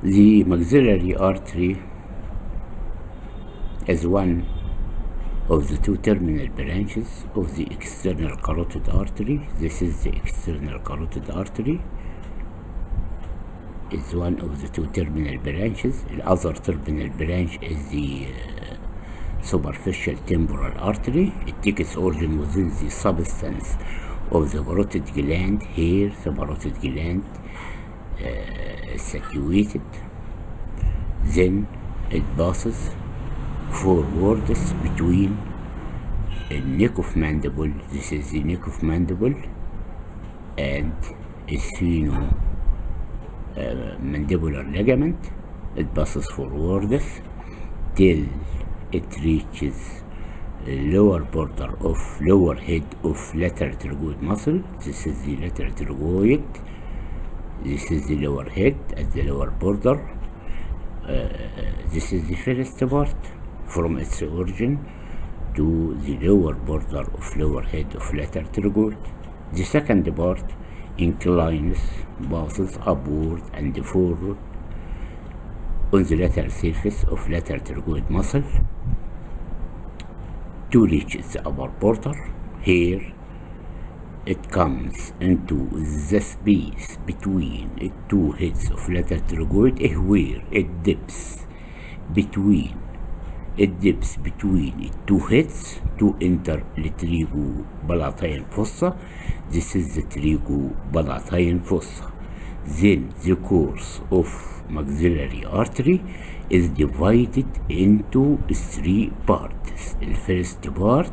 The maxillary artery is one of the two terminal branches of the external carotid artery. This is the external carotid artery. Is one of the two terminal branches. The other terminal branch is the superficial temporal artery. It takes origin within the substance of the parotid gland. Here the parotid gland is situated. Then it passes forwards between the neck of mandible. This is the neck of mandible, and spheno mandibular ligament. It passes forwards till it reaches lower border of lower head of lateral pterygoid muscle. This is the lateral pterygoid. This is the lower head at the lower border. This is the first part from its origin to the lower border of lower head of lateral pterygoid. The second part inclines, passes upward and forward on the lateral surface of lateral pterygoid muscle to reach the upper border. Here it comes into the space between two heads of lateral pterygoid, where it dips between two heads to enter the pterygopalatine fossa. This is the pterygopalatine fossa. Then the course of maxillary artery is divided into three parts. The first part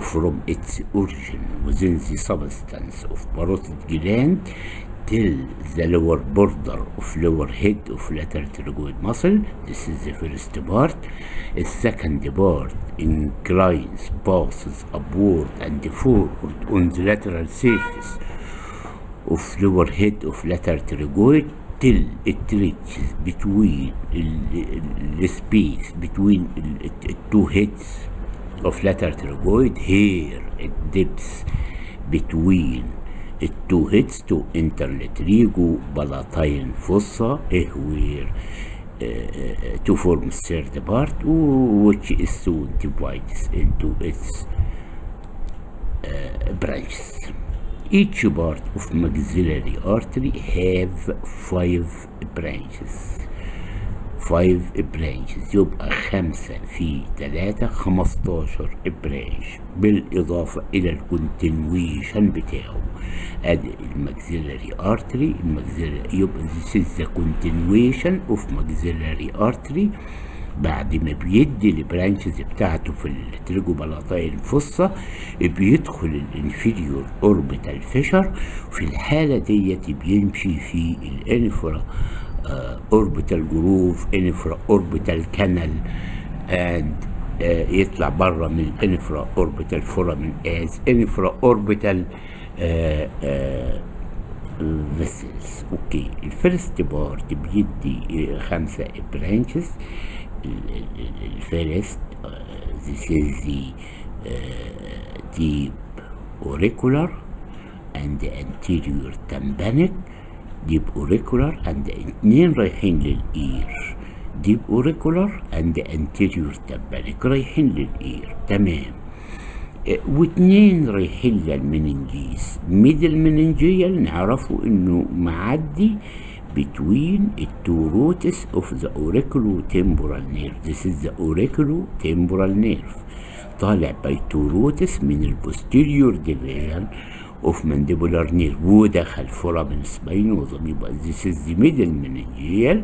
from its origin within the substance of parotid gland till the lower border of lower head of lateral pterygoid muscle. This is the first part. The second part inclines, passes upward and forward on the lateral surface of lower head of lateral pterygoid till it reaches between the space between two heads of lateral pterygoid. Here it dips between two heads to enter the pterygopalatine fossa, where to form third part, which is soon divides into its branches. Each part of maxillary artery have 5 branches. 5 branches، يبقى 5 في 3 15 برانش، بالإضافة إلى الكونتينويشن بتاعه. أدي الماكسيلاري ارتري، يبقى this is the continuation of maxillary artery. بعد ما بيدي البرانشز بتاعته في التريجوبالاتاين فوسا بيدخل الانفيريور اوربيتال فيشر. في الحالة ديت بيمشي في الانفرا اوربيتال جروف، انفرا اوربيتال كانال، and يطلع بره من الانفرا اوربيتال فورامين از انفرا اوربيتال فيسلز. اوكي، الفيرست بارت بيدي 5 برانشز. الفيرست this is the deep auricular and anterior tympanic. deep auricular and اتنين رايحين للإير، deep auricular and anterior tympanic رايحين للإير، تمام. واتنين رايحين للمننجيس. ميدل مننجيال نعرفه انه معدي between the two roots of the auriculotemporal nerve. This is the auriculotemporal nerve. طالع by two roots من البوستيريور division of mandibular nerve ودخل foramen spinosum. يبقى this is the middle meningeal.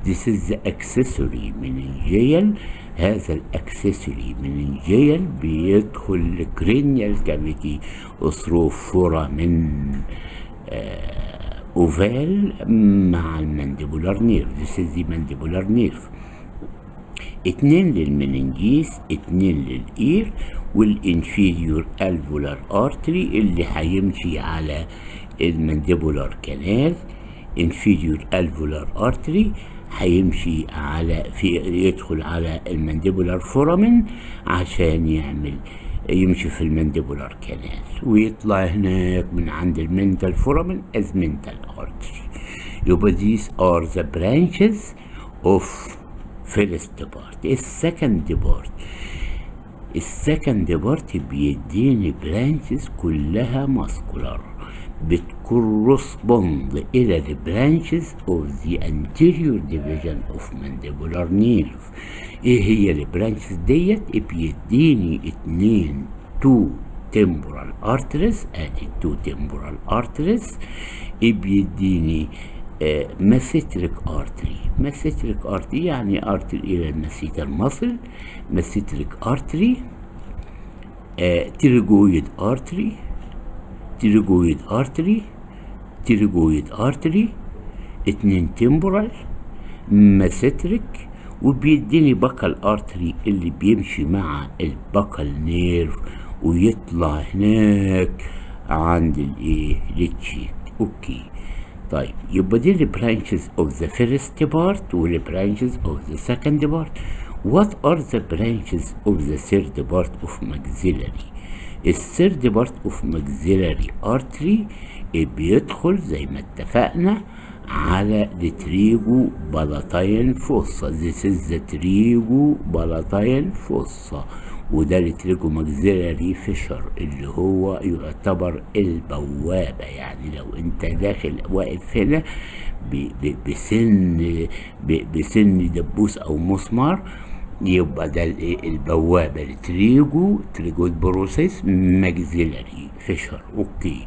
This is the accessory meningeal. هذا الاكسسوري meningeal بيدخل cranial cavity through foramen اوفال مع المانديبولار نيرف. This is the mandibular nerve. 2 للمننجيس، 2 للإير، والانفيريور الفولار ارتري اللي هيمشي على المانديبولار كانال. انفيريور الفولار ارتري هيمشي على يدخل على المانديبولار فورامين عشان يمشي في المانديبولار كانال، ويطلع هناك من عند المنتال فورامين از منتال ارتري. يبقى these are the branches of first part. السكند بارت بيديني برانشز كلها ماسكولار بتكورسبوند الى البرانشز اوف ذا anterior division of mandibular nerve. ايه هي البرانشز ديت؟ بيديني 2 temporal arteries، ادي 2 temporal arteries. بيديني مسيتريك ارتري يعني ارتري الى المسيتر ماسل، مسيتريك ارتري، تيريجويد ارتري، 2 تمبورال مسيتريك، وبيديني باكال ارتري اللي بيمشي مع الباكال نيرف ويطلع هناك عند الايه للتشيك. اوكي طيب يبقى دي البرانشز اوف ذا فيرست بارت والبرانشز اوف ذا سكند بارت. What are the branches of the third part of maxillary؟ الثيرد بارت اوف maxillary artery بيدخل زي ما اتفقنا على التريجو بالاتاين فوسا. This is the تريجو بالاتاين فوسا، وده التريجو ماكسيلاري فيشر اللي هو يعتبر البوابة. يعني لو انت داخل واقف هنا بسن دبوس او مسمار، يبقى ده البوابة لتريجو بروسيس ماكسيلاري فيشر. اوكي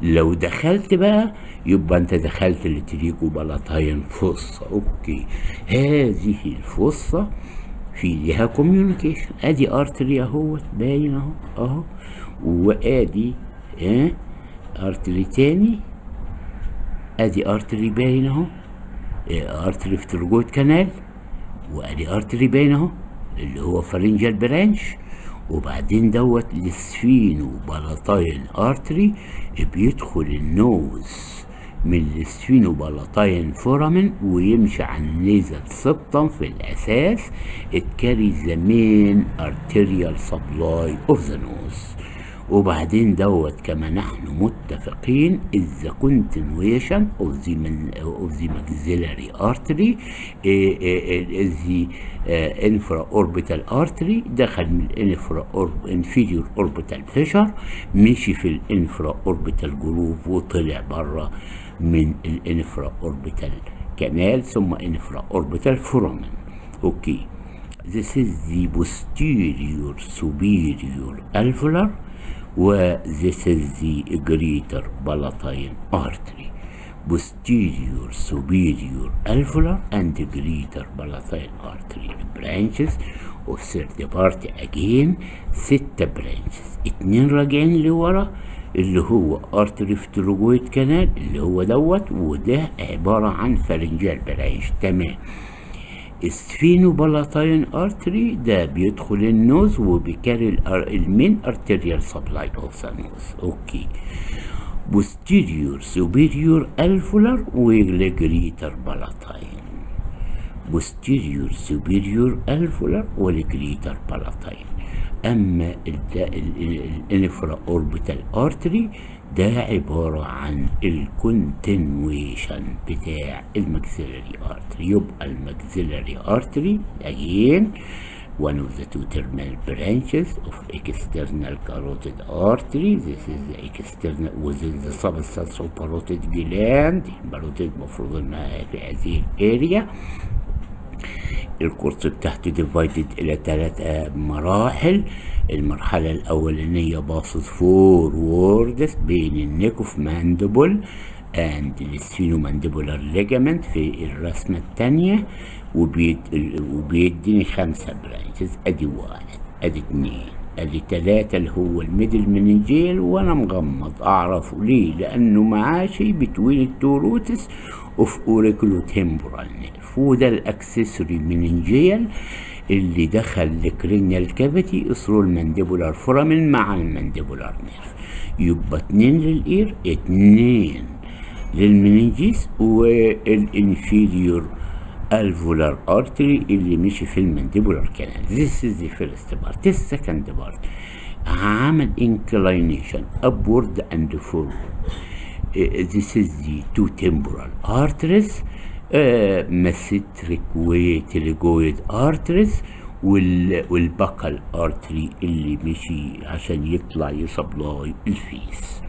لو دخلت بقى يبقى انت دخلت لتريجو بالاتاين فوسا. اوكي هذه الفوسا في لها كوميونيكيشن. ادي ارتري اهوت باين اهو وادي ارتري تاني، ادي ارتري باين اهو، ارتري في ترجوت كانال، وادي ارتري باين اهو اللي هو فارنجال برانش. وبعدين دوت السفينو بالاتاين ارتري بيدخل النوز من السفينو بالاتاين فورامين ويمشي على النيزل سبتم في الاساس. it carries the main arterial supply of the nose. وبعدين دوت كما نحن متفقين is the continuation of the maxillary artery is the infraorbital artery. دخل من inferior orbital fissure، مشي في الانفرا اوربيتال جروف وطلع بره من الانفرا اوربيتال كانال ثم انفرا اوربيتال فورامين. اوكي this is the posterior superior alveolar و this is the greater palatine artery. posterior superior alveolar and greater palatine artery branches of third part again 6 branches، 2 راجعين لورا اللي هو ارتري في تروجويد كانال اللي هو دوت، وده عبارة عن فارنجال برانش. تمام. السفينو بالاتاين ارتري ده بيدخل النوز وبيكاري المين ارتريال سبلاي اوف ذا نوز. اوكي posterior superior alveolar والجريتر بالاتاين، posterior superior alveolar والجريتر بالاتاين. اما الانفرا اوربيتال ارتري ده عبارة عن الكونتينويشن بتاع الماكسيلاري ارتري. يبقى الماكسيلاري ارتري again one of the 2 terminal branches of external carotid artery. This is the external within the substance of parotid gland. الباروتيد المفروض انها في هذه الاريا. الكورس بتاعته ديفايدد الى 3 مراحل. المرحلة الأولانية باصص فوروردز بين النيك اوف ماندبل اند السفينو ماندبولار ليجامنت في الرسمة التانية، وبيديني 5 برانشز. ادي 1 ادي 2 ادي 3 اللي هو الميدل مننجيل، وانا مغمض اعرفه ليه؟ لانه معاشي بتوين التو روتس اوف اوريكولو تمبورال نيرف، وده الاكسسوري مننجيل اللي دخل لكرينيال كافيتي اثرو المانديبولار فورامين مع المانديبولار نيرف. يبقى 2 للاير، 2 للمننجيس، والانفيريور alveolar artery اللي مشي في المانديبولار كانال. This is the first part. The second part عمل inclination upward and forward this is the two temporal arteries, mesenteric وتيليجويد arteries، والباكال ارتري اللي مشي عشان يطلع يسبلاي الفيس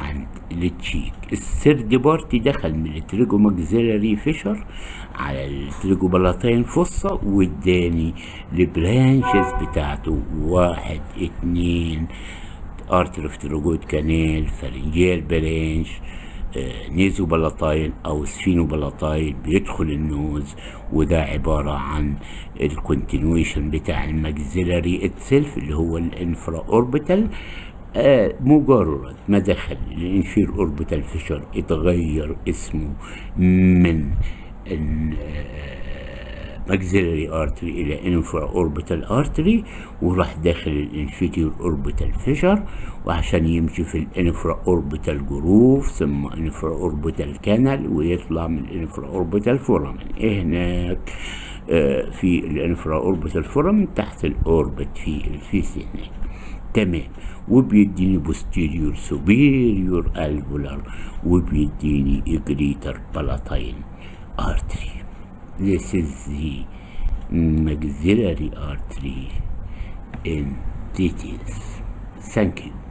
عند التشيك. الثيرد بارتي دخل من التريجو ماكسيلاري فيشر على التريجو بلاتين فوسا، واداني البرانشز بتاعته 1 2 ارتري اوف تيروجويد كانال، فارنجيال برانش، نيزو بلاتاين او سفينو بلاتاين بيدخل النوز، وده عبارة عن الكونتينويشن بتاع الماكسيلاري اتسلف اللي هو الانفرا اوربيتال. مجرد ما دخل الانفير اوربيتال فيشر اتغير اسمه من ماكسيلاري ارتري الى انفرا اوربيتال ارتري، وراح داخل الانفيريور اوربيتال فيشر، وعشان يمشي في الانفرا اوربيتال جروف ثم انفرا اوربيتال كانال، ويطلع من الانفرا اوربيتال فورامن هناك في الانفرا اوربيتال فورامن تحت الاوربت في الفيس هناك. تمام. وبيديني بوستيريور سوبيريور الفولار، وبيديني اجريتر بالاتاين ارتري. This is the maxillary artery in details. Thank you.